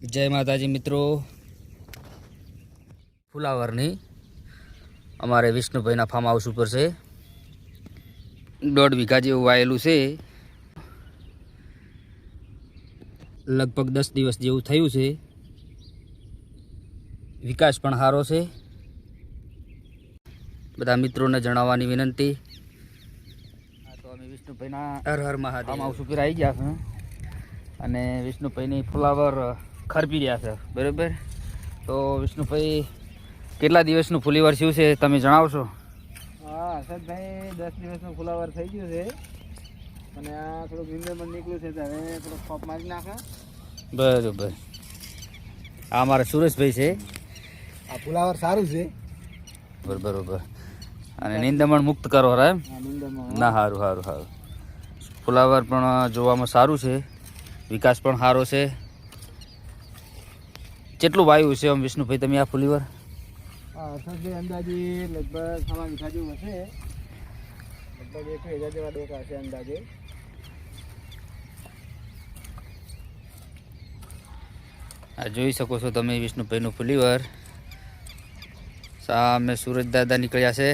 जय माताजी मित्रों, फुलावरनी अमारे विष्णुभाईना फार्म हाउस पर से 1.5 વીઘા જેવું વાયેલું છે। लगभग 10 દિવસ જેવું થયું છે। વિકાસ પણ સારો છે। બધા મિત્રોને જણાવવાની વિનંતી। તો અમે વિષ્ણુભાઈના હર હર મહાદેવ ફાર્મ હાઉસ ઉપર આવી ગયા છે અને વિષ્ણુભાઈની ફુલાવર ખરપી રહ્યા છે, બરાબર। તો વિષ્ણુભાઈ કેટલા દિવસનું ફુલીવર શું છે તમે જણાવશો? હા હર્ષદભાઈ 10 દિવસનું ફુલાવર થઈ ગયું છે અને આ થોડુંક નિંદરમણ નીકળ્યું છે, તો હવે થોડોક ખોપ મારી નાખે। બરાબર। આ અમારા સુરેશભાઈ છે। આ ફુલાવર સારું છે, બરાબર। અને નિંદમણ મુક્ત કરો રા એમ? આ નિંદરમણ ના, સારું સારું સારું। ફુલાવર પણ જોવામાં સારું છે, વિકાસ પણ સારો છે। કેટલું વાયુ છે આમ વિષ્ણુભાઈ તમે આ ફુલીવર? હા હર્ષદભાઈ અંદાજે લગભગ 6 વીઘા જેવું હશે, લગભગ 1 વીઘા જેવા ડોકા હશે અંદાજે। આ જોઈ શકો છો તમે વિષ્ણુભાઈનું ફુલીવર। સામે સુરજ દાદા નીકળ્યા છે।